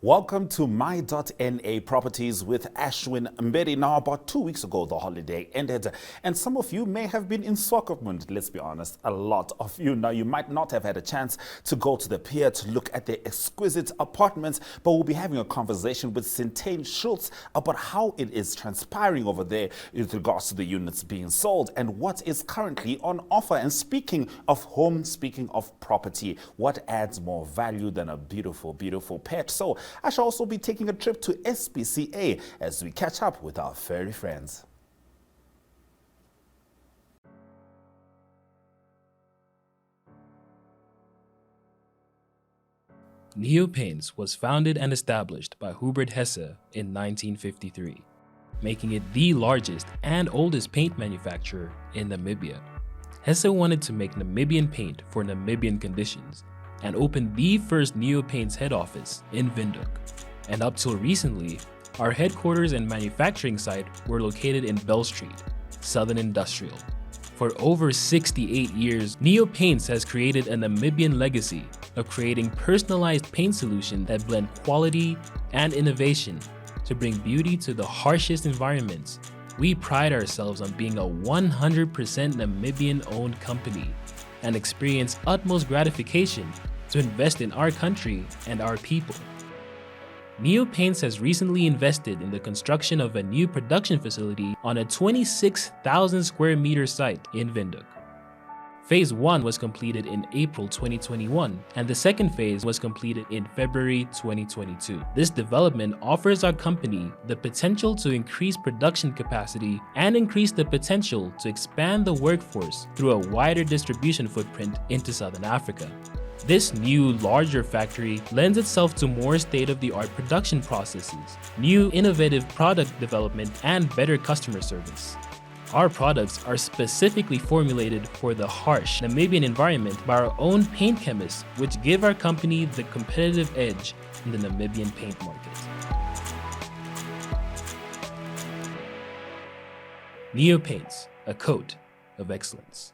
Welcome to My.na Properties with Ashwin Mbedi. Now, about 2 weeks ago, the holiday ended, and some of you may have been in Swakopmund. Let's be honest, a lot of you. Now, you might not have had a chance to go to the pier to look at the exquisite apartments, but we'll be having a conversation with Sintane Schultz about how it is transpiring over there with regards to the units being sold and what is currently on offer. And speaking of home, speaking of property, what adds more value than a beautiful, beautiful pet? So I shall also be taking a trip to SPCA as we catch up with our furry friends. Neo Paints was founded and established by Hubert Hesse in 1953, making it the largest and oldest paint manufacturer in Namibia. Hesse wanted to make Namibian paint for Namibian conditions and opened the first Neo Paints head office in Windhoek. And up till recently, our headquarters and manufacturing site were located in Bell Street, Southern Industrial. For over 68 years, Neo Paints has created a Namibian legacy of creating personalized paint solutions that blend quality and innovation to bring beauty to the harshest environments. We pride ourselves on being a 100% Namibian-owned company and experience utmost gratification to invest in our country and our people. Neo Paints has recently invested in the construction of a new production facility on a 26,000 square meter site in Windhoek. Phase 1 was completed in April 2021, and the second phase was completed in February 2022. This development offers our company the potential to increase production capacity and increase the potential to expand the workforce through a wider distribution footprint into Southern Africa. This new, larger factory lends itself to more state-of-the-art production processes, new innovative product development, and better customer service. Our products are specifically formulated for the harsh Namibian environment by our own paint chemists, which give our company the competitive edge in the Namibian paint market. Neo Paints, a coat of excellence.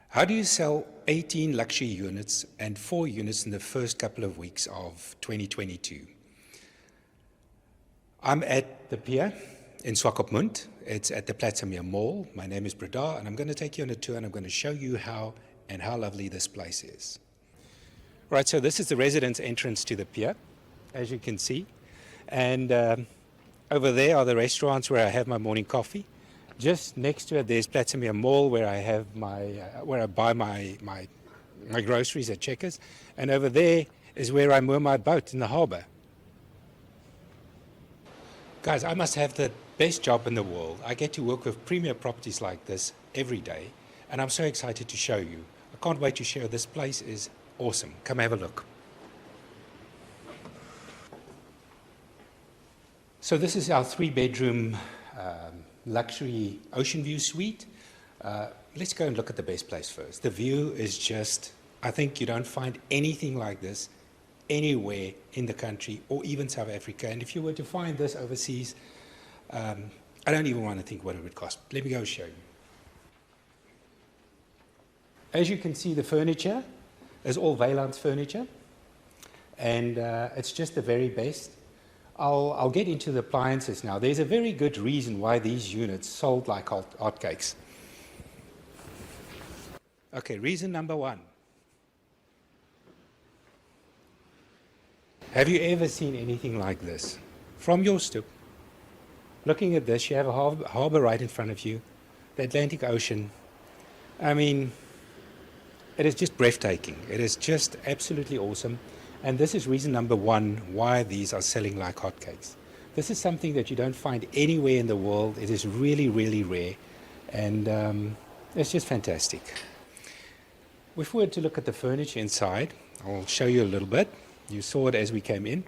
How do you sell 18 luxury units and 4 units in the first couple of weeks of 2022? I'm at the Pier in Swakopmund. It's at the Platinum Mall. My name is Bradar, and I'm going to take you on a tour, and I'm going to show you how lovely this place is. Right, so this is the residence entrance to the Pier, as you can see. And over there are the restaurants where I have my morning coffee. Just next to it, there's Platinum Mall, where I have where I buy my groceries at Checkers, and over there is where I moor my boat in the harbour. Guys, I must have the best job in the world. I get to work with premier properties like this every day, and I'm so excited to show you. I can't wait to share. This place is awesome. Come have a look. So this is our 3-bedroom luxury ocean view suite. Let's go and look at the best place first. The view is just, I think you don't find anything like this anywhere in the country or even South Africa. And if you were to find this overseas, I don't even want to think what it would cost. Let me go show you. As you can see, the furniture is all Vailant's furniture, and it's just the very best. I'll get into the appliances now. There's a very good reason why these units sold like hotcakes. Okay, reason number 1. Have you ever seen anything like this? From your stoop, looking at this, you have a harbor right in front of you, the Atlantic Ocean. I mean, it is just breathtaking. It is just absolutely awesome. And this is reason number 1 why these are selling like hotcakes. This is something that you don't find anywhere in the world. It is really, really rare. And it's just fantastic. If we were to look at the furniture inside, I'll show you a little bit. You saw it as we came in.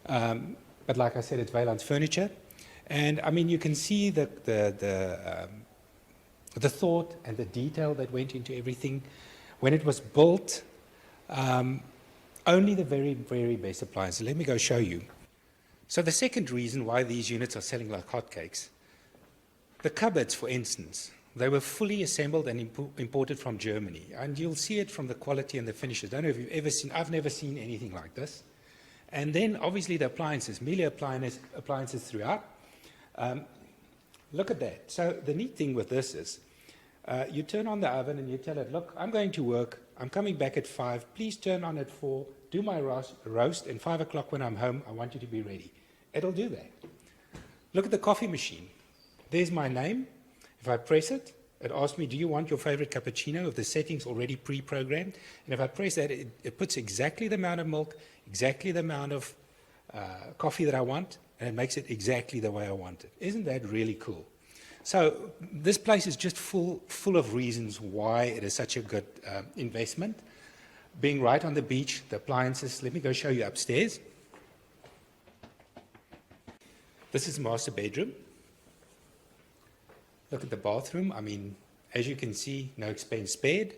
But like I said, it's Vailant's furniture. And I mean, you can see the thought and the detail that went into everything. When it was built, only the very, very best appliances. Let me go show you. So the second reason why these units are selling like hotcakes, the cupboards, for instance, They were fully assembled and imported from Germany. And you'll see it from the quality and the finishes. I don't know if you've ever seen, I've never seen anything like this. And then obviously the appliances, Miele appliances throughout. Look at that. So the neat thing with this is you turn on the oven and you tell it, look, I'm going to work. I'm coming back at 5. Please turn on at 4. Do my roast. And 5 o'clock when I'm home, I want you to be ready. It'll do that. Look at the coffee machine. There's my name. If I press it, it asks me, do you want your favorite cappuccino with the settings already pre-programmed? And if I press that, it puts exactly the amount of milk, exactly the amount of coffee that I want, and it makes it exactly the way I want it. Isn't that really cool? So this place is just full of reasons why it is such a good investment. Being right on the beach, the appliances. Let me go show you upstairs. This is the master bedroom. Look at the bathroom. I mean, as you can see, no expense spared.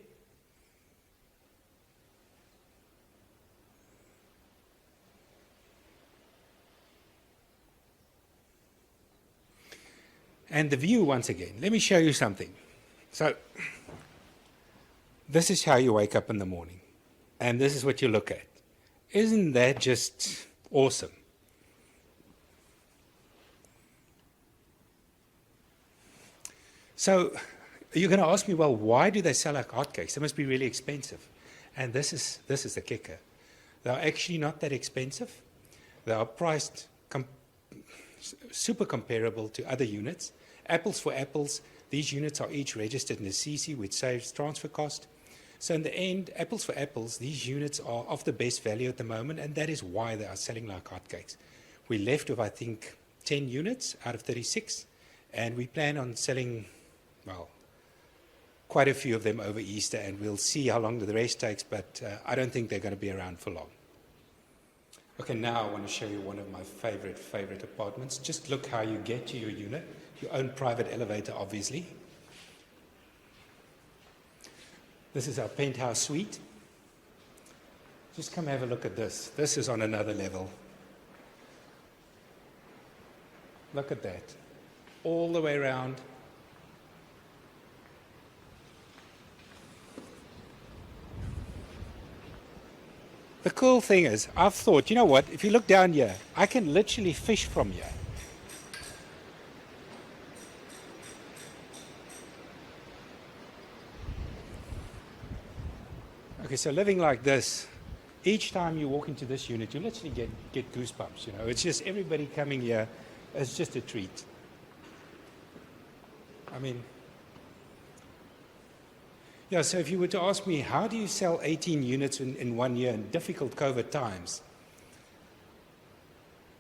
And the view, once again, let me show you something. So, this is how you wake up in the morning. And this is what you look at. Isn't that just awesome? So, you're going to ask me, well, why do they sell like hotcakes? They must be really expensive. And this is the kicker. They're actually not that expensive. They are priced super comparable to other units. Apples for apples, these units are each registered in the CC, which saves transfer cost. So in the end, apples for apples, these units are of the best value at the moment, and that is why they are selling like hotcakes. We left with, I think, 10 units out of 36, and we plan on selling, well, quite a few of them over Easter, and we'll see how long the rest takes, but I don't think they're going to be around for long. Okay, now I want to show you one of my favorite apartments. Just look how you get to your unit. Your own private elevator, obviously. This is our penthouse suite. Just come have a look at this. This is on another level. Look at that. All the way around. The cool thing is, I've thought, you know what, if you look down here, I can literally fish from here. Okay, so living like this, each time you walk into this unit, you literally get goosebumps, you know. It's just everybody coming here, it's just a treat. I mean, yeah, so if you were to ask me, how do you sell 18 units in 1 year in difficult COVID times?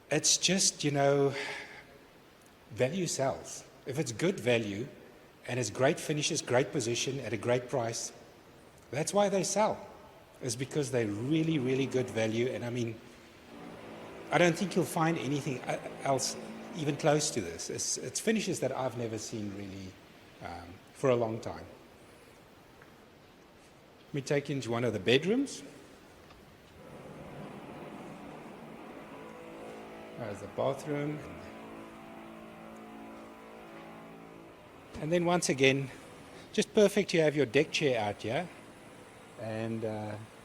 It's just, you know, value sells. If it's good value and it's great finishes, great position at a great price, that's why they sell. It's because they're really, really good value. And I mean, I don't think you'll find anything else even close to this. It's finishes that I've never seen really for a long time. Let me take you into one of the bedrooms. There's the bathroom. And then once again, just perfect to have your deck chair out here and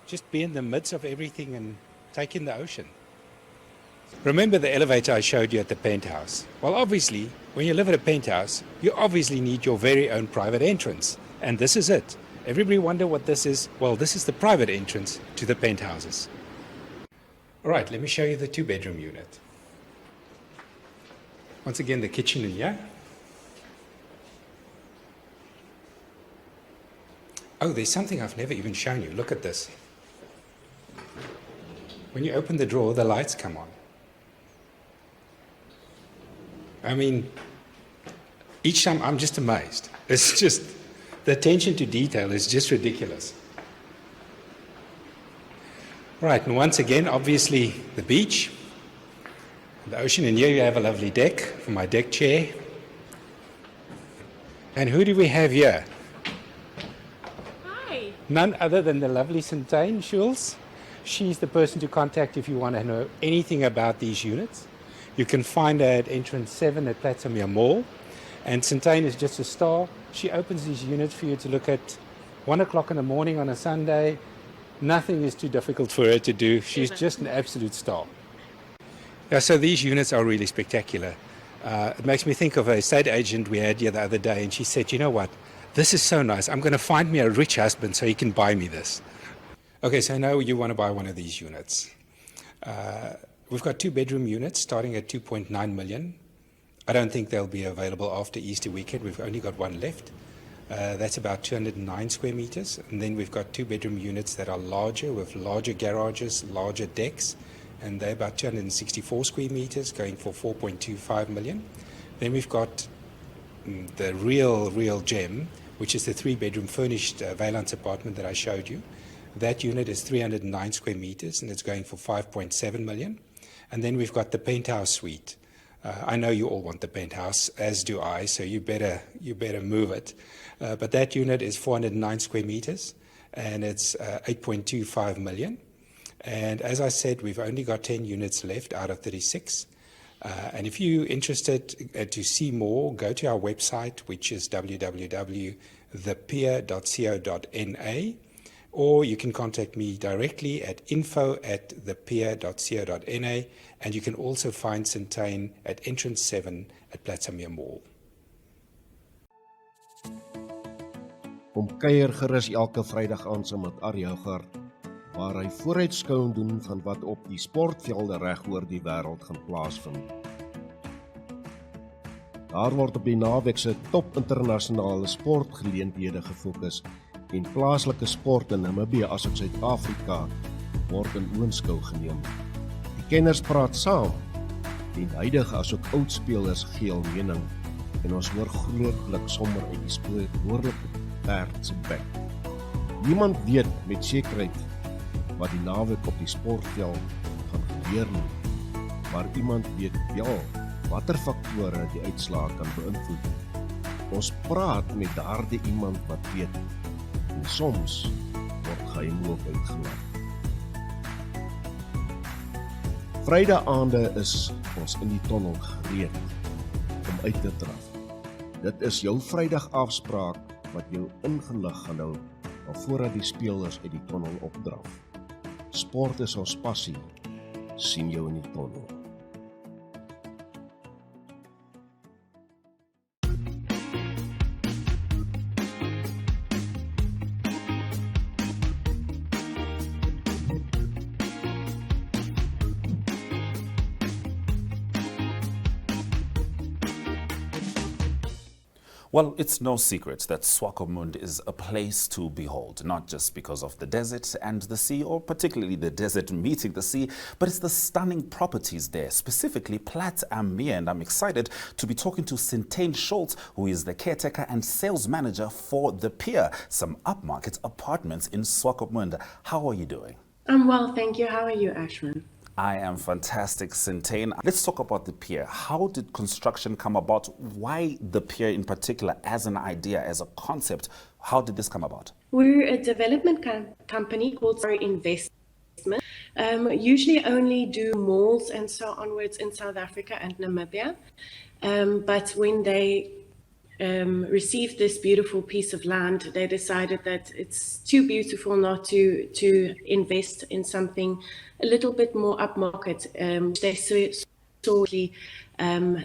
just be in the midst of everything and take in the ocean. Remember the elevator I showed you at the penthouse? Well, obviously, when you live at a penthouse, you obviously need your very own private entrance. And this is it. Everybody wonder what this is? Well, this is the private entrance to the penthouses. All right, let me show you the 2-bedroom unit. Once again, the kitchen in here. Oh, there's something I've never even shown you. Look at this. When you open the drawer, the lights come on. I mean, each time I'm just amazed. It's just, the attention to detail is just ridiculous. Right, and once again, obviously, the beach, the ocean, and here you have a lovely deck for my deck chair. And who do we have here? Hi. None other than the lovely Sintane Schulz. She's the person to contact if you want to know anything about these units. You can find her at entrance 7 at Platsumia Mall. And Centane is just a star. She opens these units for you to look at 1 o'clock in the morning on a Sunday. Nothing is too difficult for her to do. She's just an absolute star. Yeah, so these units are really spectacular. It makes me think of a estate agent we had here the other day, and she said, you know what, this is so nice. I'm going to find me a rich husband so he can buy me this. Okay, so now you want to buy one of these units. We've got 2-bedroom units starting at 2.9 million. I don't think they'll be available after Easter weekend. We've only got one left. That's about 209 square meters. And then we've got 2-bedroom units that are larger with larger garages, larger decks. And they're about 264 square meters, going for 4.25 million. Then we've got the real gem, which is the 3-bedroom furnished valance apartment that I showed you. That unit is 309 square meters, and it's going for 5.7 million. And then we've got the penthouse suite. I know you all want the penthouse, as do I, so you better move it. But that unit is 409 square meters, and it's 8.25 million. And as I said, we've only got 10 units left out of 36. And if you're interested to see more, go to our website, which is www.thepier.co.na, or you can contact me directly at info@thepier.co.na, and you can also find Centane at entrance 7 at Platsamia Mall. Kom kuier gerus elke Vrydag aan saam met Arjougar, waar hy vooruitskouing doen van wat op die sportvelde reg oor die wêreld gaan plaasvind. Daar word op die naweek se top internasionale sportgeleenthede gefokus en plaaslike sport in Namibië asook Suid-Afrika word in oënskou geneem. Die kenners praat saam en huidige asook oudspelers gee hul mening en ons hoor grootlik sommer uit die spreekwoordelike perd se bek. Niemand weet met sekerheid wat die naweek op die sportveld gaan gebeur nie, maar iemand weet wel watter faktore die uitslae kan beïnvloed. Ons praat met daardie iemand wat weet, en soms word geheim ook uitgelaat. Vrydaande is ons in die tonnel gereed om uit te draf. Dit is jou Vrydag afspraak wat jou ingelig gaan hou alvordat die spelers uit die tonnel opdraf. Sport is ons passie. Sien jou in die tonnel. Well, it's no secret that Swakopmund is a place to behold, not just because of the desert and the sea, or particularly the desert meeting the sea, but it's the stunning properties there, specifically Platsamia. And I'm excited to be talking to Centane Schultz, who is the caretaker and sales manager for the Pier, some upmarket apartments in Swakopmund. How are you doing? I'm well, thank you. How are you, Ashwin? I am fantastic, Centane. Let's talk about the Pier. How did construction come about? Why the Pier in particular as an idea, as a concept? How did this come about? We're a development company called Furry Investment. Usually only do malls and so onwards in South Africa and Namibia. But when they received this beautiful piece of land, they decided that it's too beautiful not to invest in something a little bit more upmarket. They saw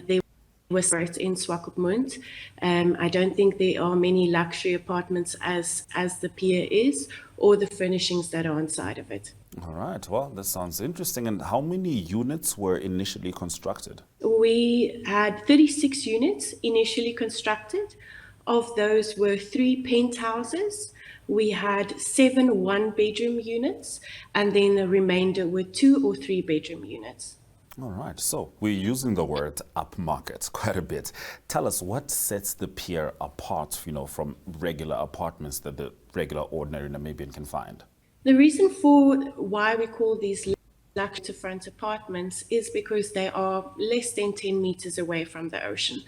there was it in Swakopmund. I don't think there are many luxury apartments as the Pier is, or the furnishings that are inside of it. All right, well, that sounds interesting. And how many units were initially constructed? We had 36 units initially constructed. Of those were 3 penthouses. We had 7 one-bedroom units, and then the remainder were 2 or 3 bedroom units. All right, so we're using the word upmarket quite a bit. Tell us what sets the Pier apart, from regular apartments that the regular, ordinary Namibian can find. The reason for why we call these luxury front apartments is because they are less than 10 meters away from the ocean.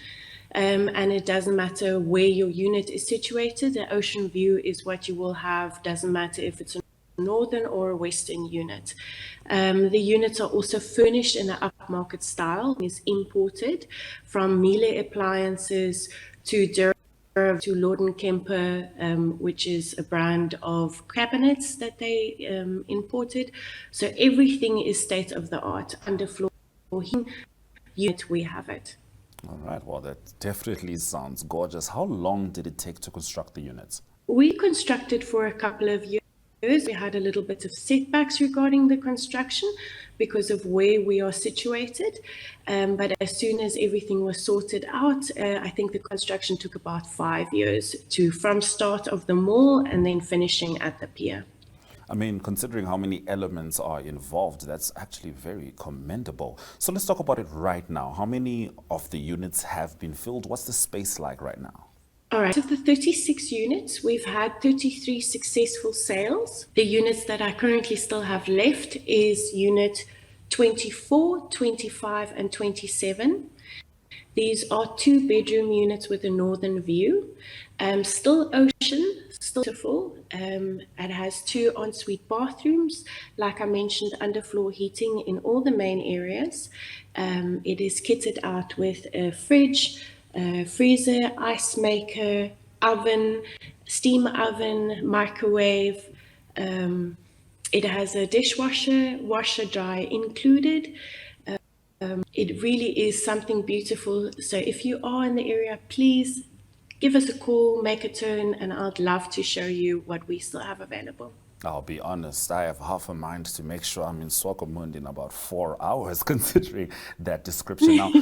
And it doesn't matter where your unit is situated, the ocean view is what you will have, doesn't matter if it's a northern or a western unit. The units are also furnished in an upmarket style, is imported from Miele appliances to to Lord & Kemper, which is a brand of cabinets that they imported. So everything is state of the art. Underfloor heating unit, we have it. All right, well, that definitely sounds gorgeous. How long did it take to construct the units? We constructed for a couple of years. We had a little bit of setbacks regarding the construction because of where we are situated. But as soon as everything was sorted out, I think the construction took about 5 years from start of the mall and then finishing at the pier. I mean, considering how many elements are involved, that's actually very commendable. So let's talk about it right now. How many of the units have been filled? What's the space like right now? All right, of the 36 units, we've had 33 successful sales. The units that I currently still have left is unit 24, 25, and 27. These are 2-bedroom units with a northern view. Still ocean, still beautiful. It has 2 ensuite bathrooms. Like I mentioned, underfloor heating in all the main areas. It is kitted out with a fridge, freezer, ice maker, oven, steam oven, microwave. It has a dishwasher, washer, dryer included. It really is something beautiful. So if you are in the area, please give us a call, make a turn, and I'd love to show you what we still have available. I'll be honest, I have half a mind to make sure I'm in Swakopmund in about 4 hours, considering that description. Now,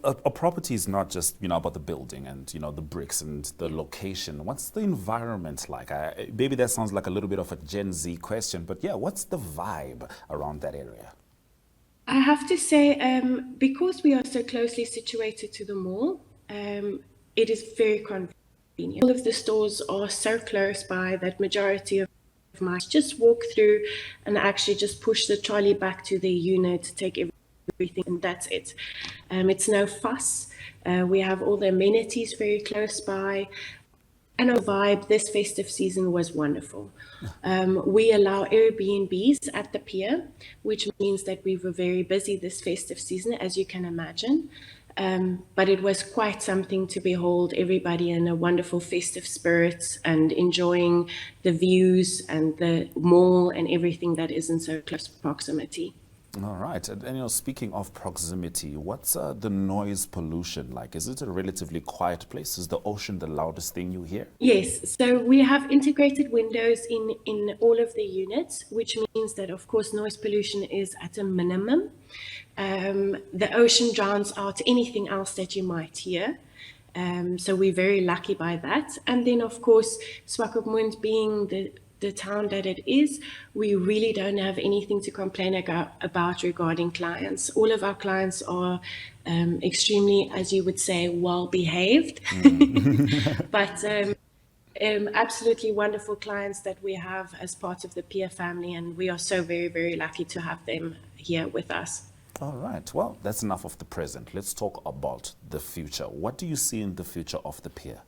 a property is not just, about the building and, the bricks and the location. What's the environment like? Maybe that sounds like a little bit of a Gen Z question, but yeah, what's the vibe around that area? I have to say, because we are so closely situated to the mall, it is very convenient. All of the stores are so close by that majority of mice just walk through and actually just push the trolley back to their unit, take everything, and that's it. It's no fuss. We have all the amenities very close by. And our vibe this festive season was wonderful. We allow Airbnbs at the pier, which means that we were very busy this festive season, as you can imagine. But it was quite something to behold everybody in a wonderful festive spirits and enjoying the views and the mall and everything that is in so close proximity. All right. And speaking of proximity, what's the noise pollution like? Is it a relatively quiet place? Is the ocean the loudest thing you hear? Yes. So we have integrated windows in all of the units, which means that, of course, noise pollution is at a minimum. The ocean drowns out anything else that you might hear. So we're very lucky by that. And then, of course, Swakopmund being the town that it is, we really don't have anything to complain about regarding clients. All of our clients are extremely, as you would say, well behaved, but absolutely wonderful clients that we have as part of the Pier family, and we are so very, very lucky to have them here with us. All right. Well, that's enough of the present. Let's talk about the future. What do you see in the future of the Pier?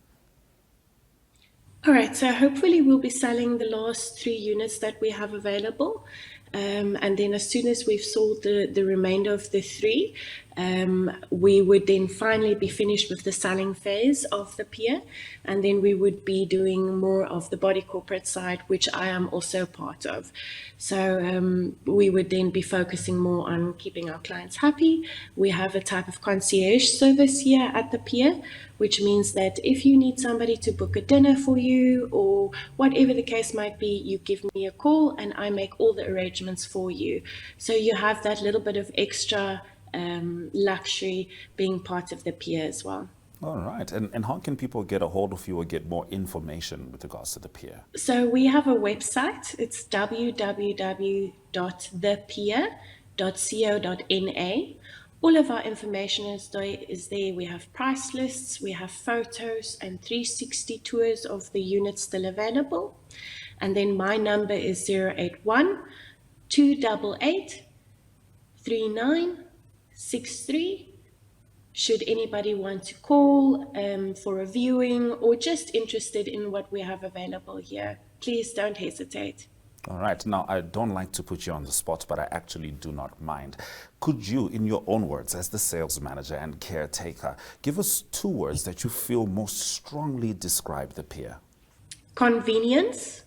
All right, so hopefully we'll be selling the last 3 units that we have available. And then as soon as we've sold the remainder of the 3, we would then finally be finished with the selling phase of the Pier. And then we would be doing more of the body corporate side, which I am also part of. So we would then be focusing more on keeping our clients happy. We have a type of concierge service here at the Pier, which means that if you need somebody to book a dinner for you or whatever the case might be, you give me a call and I make all the arrangements for you. So you have that little bit of extra luxury being part of the Pier as well. All right. And how can people get a hold of you or get more information with regards to the Pier? So we have a website. It's www.thepier.co.na. All of our information is there. We have price lists, we have photos and 360 tours of the units still available. And then my number is 081 288 3963. Should anybody want to call for a viewing or just interested in what we have available here, please don't hesitate. All right. Now, I don't like to put you on the spot, but I actually do not mind. Could you, in your own words, as the sales manager and caretaker, give us 2 words that you feel most strongly describe the Pier? Convenience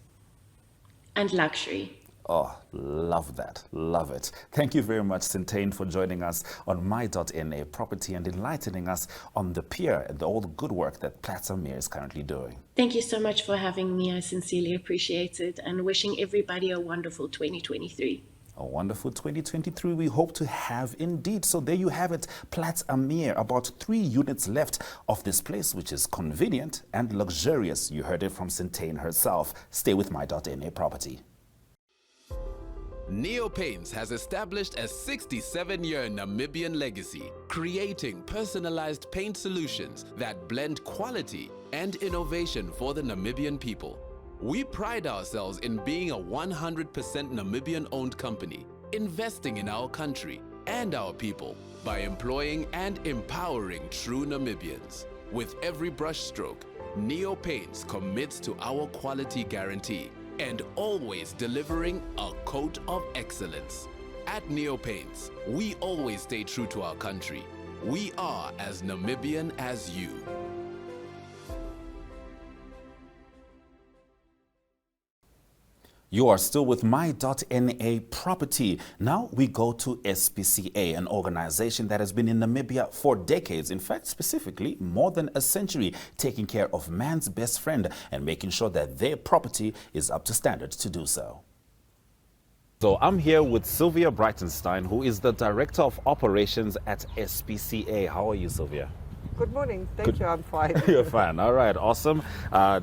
and luxury. Oh, love that. Love it. Thank you very much, Sintain, for joining us on My.na Property and enlightening us on the Pier and all the good work that Platinum is currently doing. Thank you so much for having me. I sincerely appreciate it, and wishing everybody a wonderful 2023. A wonderful 2023 we hope to have indeed. So there you have it, Platinum, about 3 units left of this place, which is convenient and luxurious. You heard it from Sintain herself. Stay with My.na Property. Neopaints has established a 67-year Namibian legacy, creating personalized paint solutions that blend quality and innovation for the Namibian people. We pride ourselves in being a 100% Namibian-owned company, investing in our country and our people by employing and empowering true Namibians. With every brushstroke, Neopaints commits to our quality guarantee and always delivering a coat of excellence. At Neopaints, we always stay true to our country. We are as Namibian as you. You are still with My.na Property. Now we go to SPCA, an organization that has been in Namibia for decades, in fact, specifically more than a century, taking care of man's best friend and making sure that their property is up to standard to do so. So I'm here with Sylvia Breitenstein, who is the Director of Operations at SPCA. How are you, Sylvia? Good morning. Thank you. I'm fine. You're fine. All right. Awesome.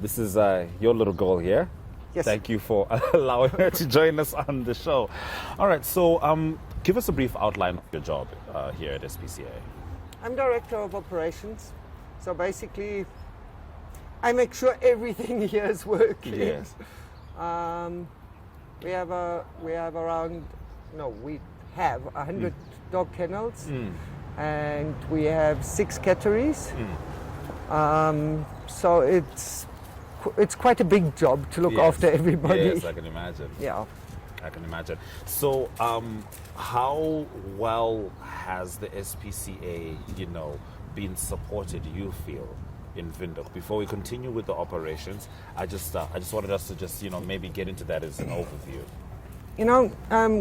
This is your little girl here. Yes. Thank you for allowing her to join us on the show. All right, so give us a brief outline of your job here at SPCA. I'm Director of Operations. So basically, I make sure everything here is working. Yes. We have 100 dog kennels, and we have 6 catteries. So it's quite a big job to look after everybody. Yes, I can imagine. Yeah. I can imagine. So, how well has the SPCA, been supported, you feel, in Windhoek? Before we continue with the operations, I just wanted us to maybe get into that as an overview.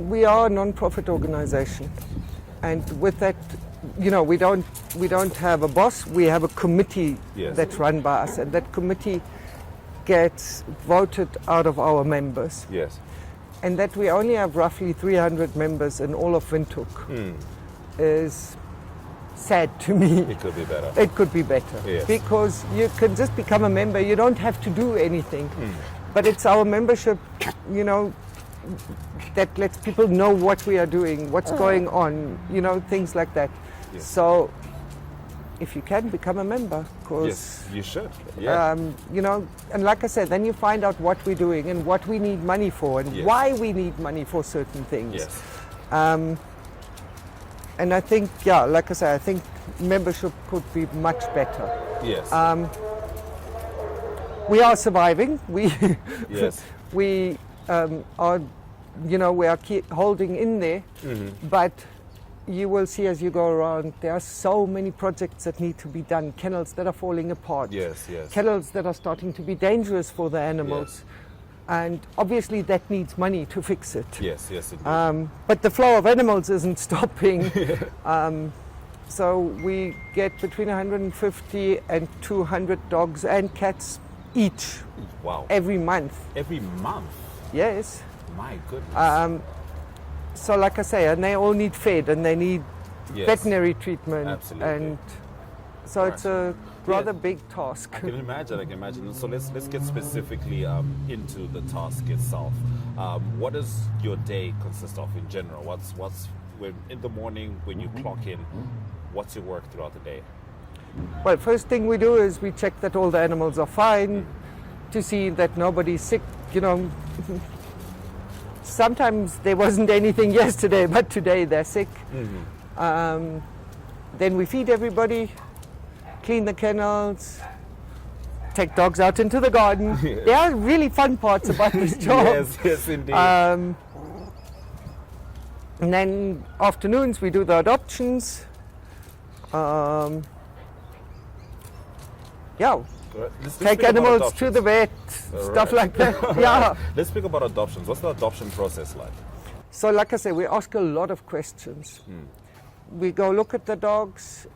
We are a non-profit organization, and with that, we don't have a boss. We have a committee that's run by us, and that committee gets voted out of our members. Yes. And that we only have roughly 300 members in all of Windhoek is sad to me. It could be better. It could be better. Yes. Because you can just become a member. You don't have to do anything. But it's our membership, that lets people know what we are doing, what's going on, things like that. Yes. So if you can, become a member, because yes, you should. Yeah. And like I said, then you find out what we're doing and what we need money for and why we need money for certain things. Yes. And I think, like I said, I think membership could be much better. Yes. We are surviving. Yes. We are, we are holding in there, but you will see as you go around, there are so many projects that need to be done, kennels that are falling apart, kennels that are starting to be dangerous for the animals, and obviously that needs money to fix it. Yes, indeed. But the flow of animals isn't stopping. So we get between 150 and 200 dogs and cats each. Wow. Every month. Every month? Yes. My goodness. So like I say, and they all need fed and they need veterinary treatment. Absolutely. And so it's a rather big task. I can imagine. So let's get specifically into the task itself. What does your day consist of in general? What's when in the morning when you clock in, what's your work throughout the day? Well, first thing we do is we check that all the animals are fine, to see that nobody's sick, Sometimes there wasn't anything yesterday, but today they're sick. Then we feed everybody, clean the kennels, take dogs out into the garden. Yes. There are really fun parts about this job. Yes, yes, indeed. And then afternoons we do the adoptions. Yeah, Let's take speak about animals to adoptions. the vet, stuff like that. Yeah. Let's speak about adoptions. What's the adoption process like? So like I say, we ask a lot of questions. We go look at the dogs.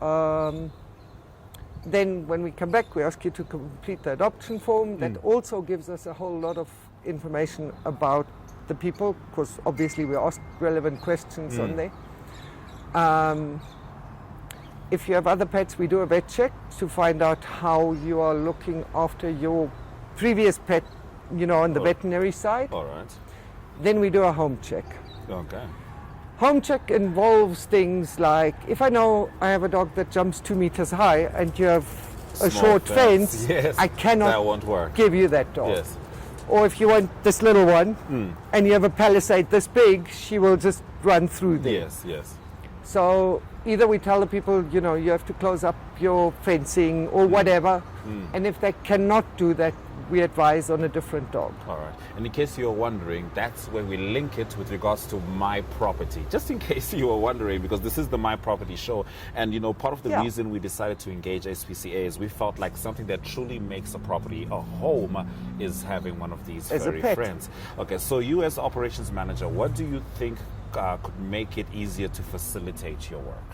Then when we come back, we ask you to complete the adoption form. That also gives us a whole lot of information about the people, because obviously we ask relevant questions on there. If you have other pets, we do a vet check to find out how you are looking after your previous pet, you know, on the veterinary side. All right. Then we do a home check. Okay. Home check involves things like, if I know I have a dog that jumps 2 meters high and you have a Small short fence, Yes. I That cannot won't work. give you that dog. Yes. Or if you want this little one and you have a palisade this big, she will just run through there. Yes, yes. So either we tell the people, you know, you have to close up your fencing or whatever. And if they cannot do that, we advise on a different dog. All right. And in case you're wondering, that's where we link it with regards to My Property. Just in case you were wondering, because this is the My Property show. And, you know, part of the Yeah. reason we decided to engage SPCA is we felt like something that truly makes a property a home is having one of these As a furry pet. friends. Okay, so you as operations manager, what do you think could make it easier to facilitate your work?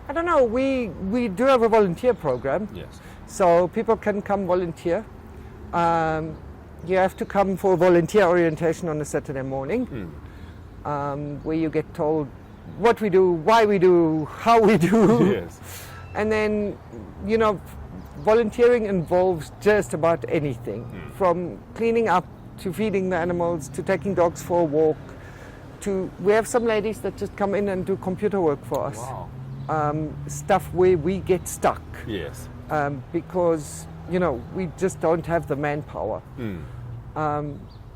I don't know, we do have a volunteer program. Yes. So people can come volunteer. You have to come for volunteer orientation on a Saturday morning, where you get told what we do, why we do, how we do. Yes. And then, you know, volunteering involves just about anything, from cleaning up to feeding the animals to taking dogs for a walk. We have some ladies that just come in and do computer work for us. Wow. Stuff where we get stuck. Yes. Because, you know, we just don't have the manpower.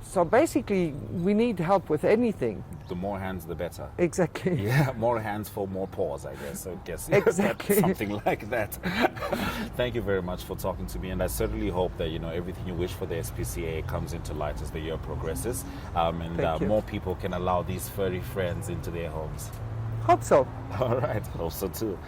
So basically, we need help with anything. The more hands, the better. Exactly. Yeah, more hands for more paws, I guess. So I guess Exactly. something like that. Thank you very much for talking to me, and I certainly hope that, you know, everything you wish for the SPCA comes into light as the year progresses, and Thank you. more people can allow these furry friends into their homes. Hope so. All right, hope so too.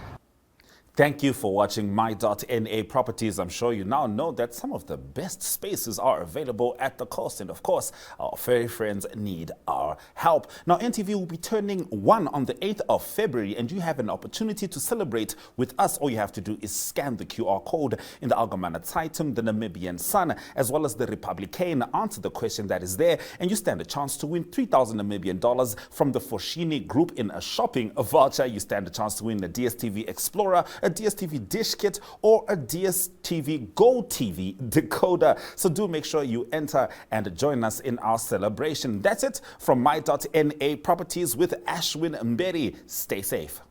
Thank you for watching My.na Properties. I'm sure you now know that some of the best spaces are available at the coast. And of course, our furry friends need our help. Now, NTV will be turning 1 on the 8th of February, and you have an opportunity to celebrate with us. All you have to do is scan the QR code in the Algemene Zeitung, the Namibian Sun, as well as the Republican. Answer the question that is there, and you stand a chance to win 3,000 Namibian dollars from the Foschini Group in a shopping voucher. You stand a chance to win a DSTV Explorer, a DSTV dish kit, or a DSTV Go TV decoder. So do make sure you enter and join us in our celebration. That's it from My.na Properties with Ashwin Mberi. Stay safe.